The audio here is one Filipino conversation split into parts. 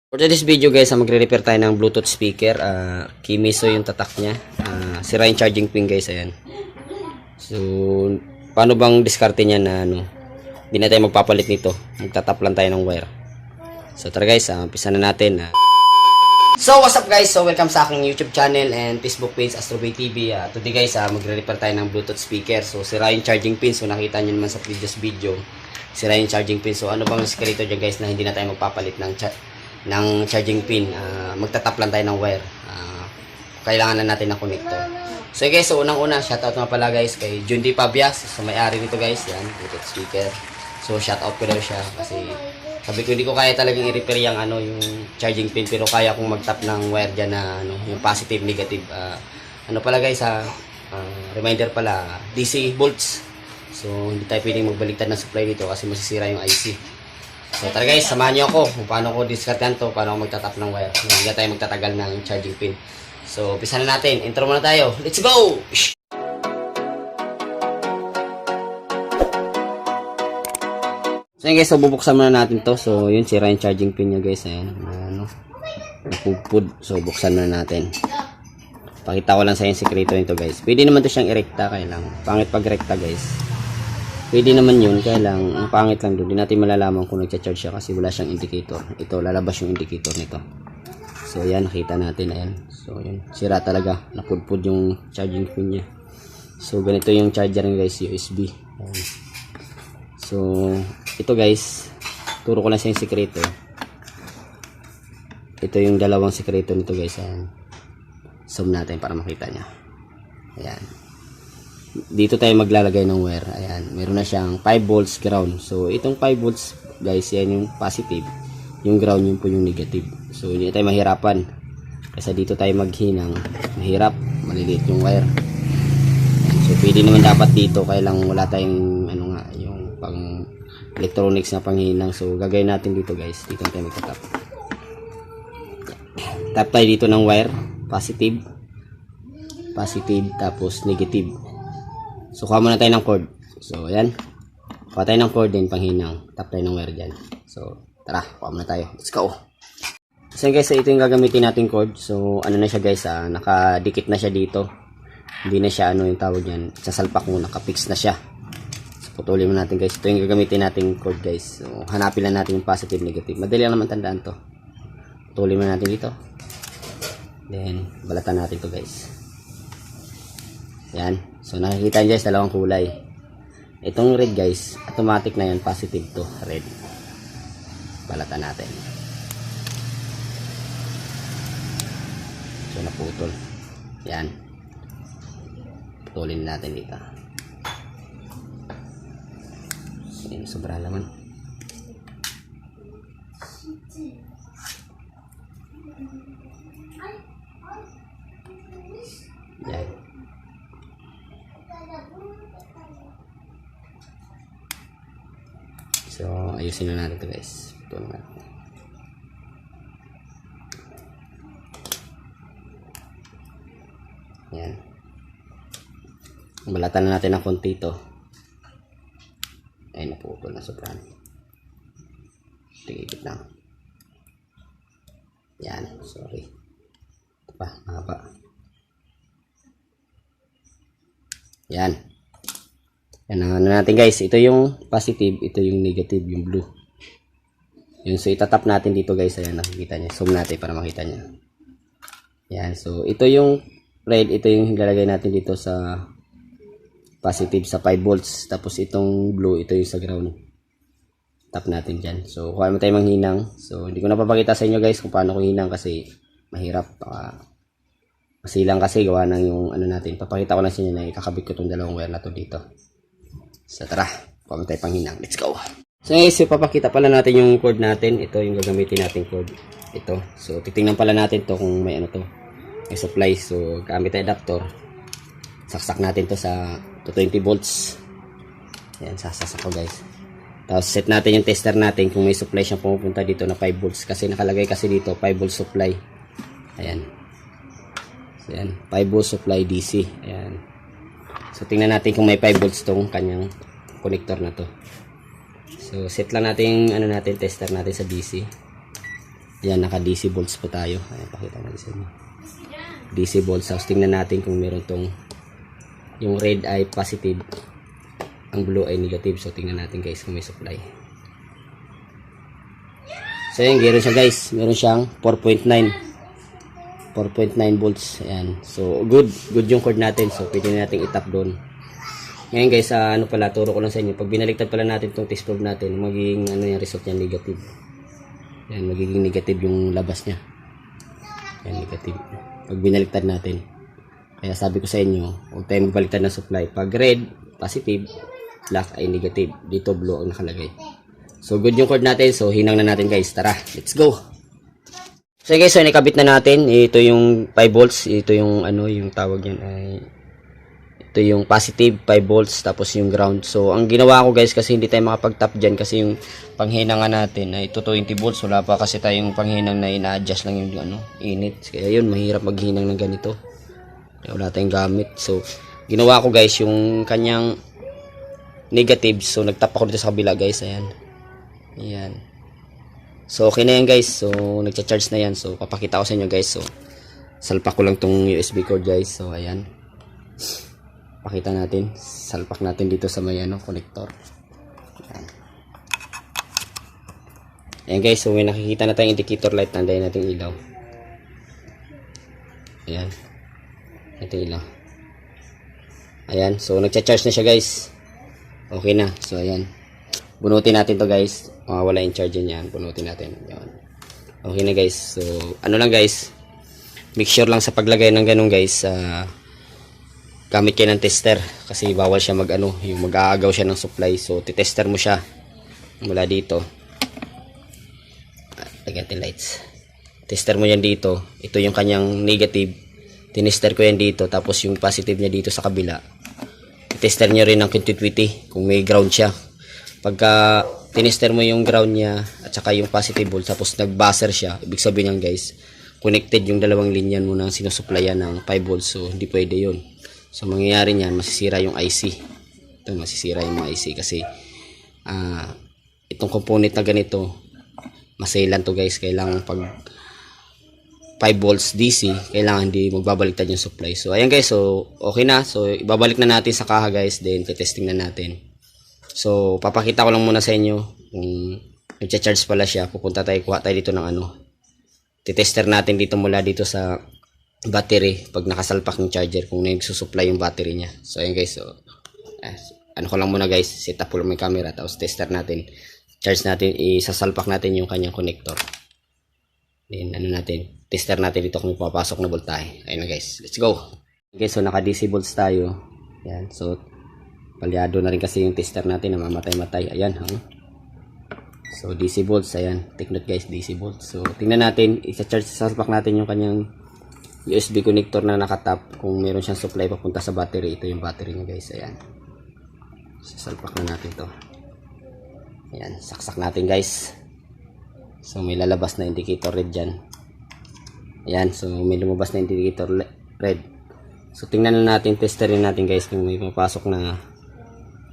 For today's video guys, magre-repair tayo ng Bluetooth speaker. Kimiso yung tatak niya. Sira yung charging pin guys, ayan. So, paano bang diskarte niya na hindi na tayo magpapalit nito. Magtatap lang tayo ng wire. So, tara guys, umpisa na natin. So, what's up guys? So, welcome sa aking YouTube channel and Facebook page, Astrobay TV. Today guys, magre-repair tayo ng Bluetooth speaker. So, sira yung charging pin. So, nakita nyo naman sa previous video. Sira yung charging pin. So, ano bang sikreto dyan guys na hindi na tayo magpapalit ng charging pin? Magtatap lang tayo ng wire. Kailangan na natin ng connector. So guys, so unang-una, shoutout nga pala guys kay Jundi Pabias, sa may-ari nito guys. Yan, Bluetooth speaker. So shoutout ko daw siya kasi sabi ko hindi ko kaya talagang i-repair yung yung charging pin, pero kaya kong mag-tap ng wire diyan na yung positive negative. Ano pala guys, reminder pala, DC volts. So hindi tayo pwedeng magbaliktad ng supply dito kasi masisira yung IC. So tara guys, samahan niyo ako kung paano ko diskartehan to, paano ako magtatap ng wire. Hindi tayo magtatagal ng charging pin. So umpisa na natin. Intro muna tayo. Let's go! So yun guys, so bubuksan muna natin to. So yun, sira yung charging pin niya guys. Ayan, napupud. So buksan muna natin. Pakita ko lang sa yung sekreto nito guys. Pwede naman to siyang irekta, kaya lang pangit pag rekta guys. Pwede naman yun, kaya lang ang pangit lang doon. Hindi natin malalaman kung nagcha-charge siya kasi wala siyang indicator. Ito, lalabas yung indicator nito. So yan, nakita natin, ayan. So yun, sira talaga, napudpud yung charging pin niya. So ganito yung charger niya guys, USB. Ayan. So ito guys, turo ko lang sa yung sekreto. Ito yung dalawang sekreto nito guys. Ayan. Zoom natin para makita niya. Ayan. Dito tayo maglalagay ng wire. Ayan, meron na siyang 5 volts ground. So itong 5 volts guys, yan yung positive. Yung ground yun po yung negative. So hindi tayo mahirapan. Kasi dito tayo maghinang. Mahirap, maliliit yung wire. Ayan. So pwede naman dapat dito, kaya lang wala tayong yung pang electronics na panghinang. So gagawin natin dito guys. Dito tayo magtatap. Tap tayo dito ng wire, positive, tapos negative. So kuha muna tayo ng cord. So ayan, kuha tayo ng cord din panghinang. Tap tayo ng wire dyan. So tara, kuha muna tayo. Let's go. So guys, ito yung gagamitin natin cord. So ano na siya guys, nakadikit na siya dito. Hindi na siya yung tawag niyan, sa salpak mo, nakapix na siya. So putulin mo natin guys. Ito yung gagamitin natin cord guys. So hanapin lang natin yung positive negative. Madali lang naman tandaan to. Putulin mo natin dito. Then balatan natin to guys. Yan. So nakikita nyo guys, dalawang kulay. Itong red guys, automatic na yan, positive to red. Balatan natin. So naputol. Yan. Putulin natin dito. Yan, sobra naman. Yan. So, ayusin na natin ito guys. Ito naman. Yan. Balatan na natin ng konti ito. Ay, naputol na sobrang. Tigit lang. Yan, sorry. Ito pa, mahaba. Yan. Yan ang ano natin guys. Ito yung positive, ito yung negative, yung blue. Yun, so itatap natin dito guys. Ayan, nakikita niya. Zoom natin para makita niya. Yan, so ito yung red, ito yung ilalagay natin dito sa positive sa 5 volts. Tapos itong blue, ito yung sa ground. Tap natin dyan. So kuha mo tayo manghinang. So hindi ko napapakita sa inyo guys kung paano ko hinang kasi mahirap. Kasi lang kasi gawa ng yung natin. Papakita ko lang sa inyo na ikakabit ko itong dalawang wire na to dito. So tara, kuha tayo panghinang. Let's go. So guys, papakita pala natin yung cord natin. Ito yung gagamitin natin cord. Ito. So titingnan pala natin to kung may to. May supply. So gamit tayo adapter. Saksak natin to sa 20 volts. Yan, sasasak ko guys. Tapos set natin yung tester natin kung may supply siyang pumupunta dito na 5 volts. Kasi nakalagay kasi dito 5 volts supply. Ayan. So yan, 5 volts supply DC. Ayan. So tingnan natin kung may 5 volts tong kanyang connector na to. So set lang natin yung natin tester natin sa DC. Ayan, naka DC volts po tayo. Ayan, pakita natin sa inyo. DC volts. So, tingnan natin kung meron tong yung red ay positive, ang blue ay negative. So, tingnan natin guys kung may supply. So, ayan, meron siya guys. Meron siyang 4.9 volts. Ayan. So, good yung cord natin. So, pwede natin itap doon. Ngayon guys, ano pala, turo ko lang sa inyo. Pag binaliktad pala natin itong test probe natin, magiging ano yung result niya, negative. Ayan, magiging negative yung labas niya. Ayan, negative. Pag binaliktad natin. Kaya sabi ko sa inyo, huwag tayo magbaliktad ng supply. Pag red, positive, black ay negative. Dito blue ang nakalagay. So, good yung cord natin. So, hinang na natin guys. Tara, let's go! So, guys, so, nakabit na natin. Ito yung 5 volts. Ito yung, ano, yung tawag yan ay... Ito yung positive, 5 volts, tapos yung ground. So, ang ginawa ko guys, kasi hindi tayo makapag-tap dyan. Kasi yung panghinangan natin ay ito 20 volts. Wala pa kasi tayong panghinang na ina-adjust lang yung, ano, init. Kaya yun, mahirap maghinang ng ganito. Kaya wala tayong gamit. So, ginawa ko guys, yung kanyang negative. So, nagtap ako dito sa kabila guys. Ayan. Ayan. So, okay na yan guys. So, nagcha-charge na yan. So, papakita ko sa inyo guys. So, salpak ko lang tong USB cord guys. So, ayan. Pakita natin. Salpak natin dito sa may ano, connector. Ayan. Ayan guys. So, may nakikita na tayong indicator light. Tandayin natin ilaw. Ayan. Ito ilaw. Ayan. So, nagcha-charge na siya guys. Okay na. So, ayan. Bunutin natin to guys. Wala yung charge niyan. Bunutin natin. Ayan. Okay na guys. So, ano lang guys. Make sure lang sa paglagay ng ganun guys. Gamit kayo ng tester. Kasi bawal siya mag ano. Yung mag-aagaw siya ng supply. So, titester mo siya. Mula dito. Lagyan natin lights. Tester mo yan dito. Ito yung kanyang negative. Tinester ko yan dito. Tapos yung positive niya dito sa kabila. Tester niyo rin ng continuity. Kung may ground siya. Pagka tinester mo yung ground niya at saka yung positive volt tapos nag-buzzer siya, ibig sabihin niyan guys, connected yung dalawang linya mo na sinusuplayan ng 5 volts. So, hindi pwede yun. So, mangyayari niyan, masisira yung IC. Ito, masisira yung mga IC kasi itong component na ganito, masailan to guys. Kailangan pag 5 volts DC, kailangan hindi magbabaliktad yung supply. So, ayan guys. So, okay na. So, ibabalik na natin sa kaha guys. Then, testing na natin. So, papakita ko lang muna sa inyo kung nagcha-charge pala siya. Pupunta tayo, kuha tayo dito ng ano. Titester natin dito mula dito sa battery pag nakasalpak ng charger kung nagsusupply yung battery niya. So, ayan guys. So, ano ko lang muna guys. Set up ko lang may camera. Tapos tester natin. Charge natin. Isasalpak natin yung kanyang connector. Then, ano natin. Tester natin dito kung papasok na voltahe. Ayan na guys. Let's go. Okay, so naka DC volts tayo. Ayan. So, palyado na rin kasi yung tester natin na mamatay-matay. Ayan, So, DC volts. Ayan. Take note guys, DC volts. So, tingnan natin. Isa-charge, sasalpak natin yung kanyang USB connector na nakatap. Kung meron siyang supply papunta sa battery. Ito yung battery niya guys. Ayan. Sasalpak na natin to. Ayan. Saksak natin guys. So, may lalabas na indicator red dyan. Ayan. So, may lumabas na indicator red. So, tingnan na natin. Testerin natin guys kung may mapasok na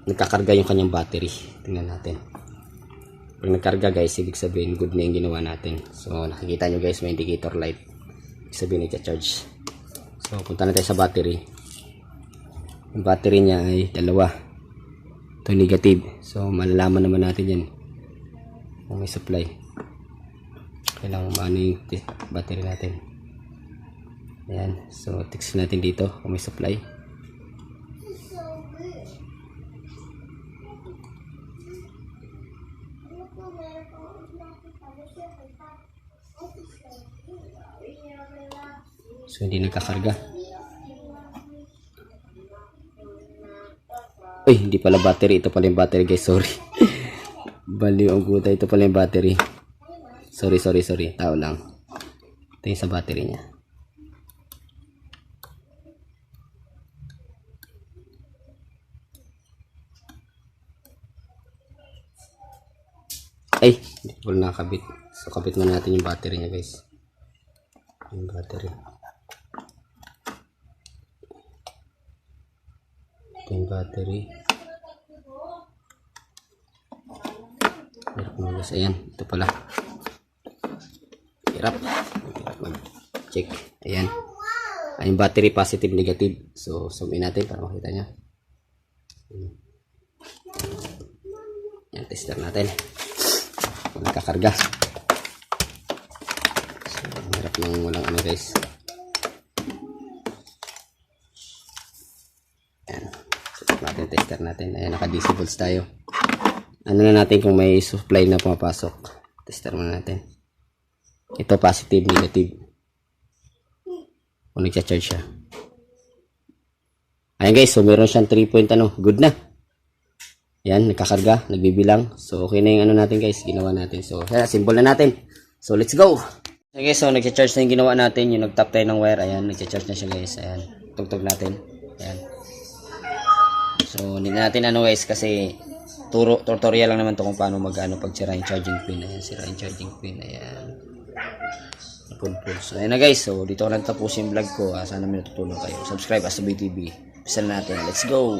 nagkakarga yung kanyang battery. Tingnan natin. Pag nagkarga guys, ibig sabihin good na yung ginawa natin. So, nakikita nyo guys, may indicator light. Ibig sabihin nagcha-charge. So, punta na tayo sa battery. Yung battery niya ay dalawa. Ito negative. So, malalaman naman natin yan kung may supply. Kailangan maano yung battery natin. Ayan. So, text natin dito kung may supply. So, hindi nagkakarga. Uy, hindi pala battery. Ito pala yung battery guys. Sorry. Baliw ang guta. Ito pala yung battery. Sorry. Tao lang. Ito yung sa battery niya. Ay, hindi ko pala nakakabit. So, kabit mo natin yung battery niya guys. Yung battery. Ito yung battery. Meron mo guys. Ayan, ito pala. Hirap mag-check. Ayan. Yung battery positive, negative. So, zoom in natin para makita nyo. Yan, tester natin. Kung nakakarga. So, hirap nang walang ano guys. Yan. Set natin, tester natin. Ayan, naka DC volts tayo. Ano na natin kung may supply na pumapasok. Tester muna natin. Ito positive, negative. Kung nagcha-charge siya. Ayan guys, so meron siyang 3 point ano, good na. Yan, nagkakarga, nagbibilang. So okay na yung ano natin guys, ginawa natin. So kaya symbol na natin. So let's go. Okay, so nagcha-charge na yung ginawa natin, yung nagtap tayo ng wire. Ayan, nagcha-charge na siya guys. Ayan, tugtog natin. Ayan. So hindi natin ano guys kasi tutorial lang naman to kung paano mag-ano pag sira yung charging pin. Ayan, sira yung charging pin. Ayan. So ayun na guys, so dito ko lang tapusin yung vlog ko. Sana may natutulong kayo. Subscribe as BTV. Bisa na natin. Let's go!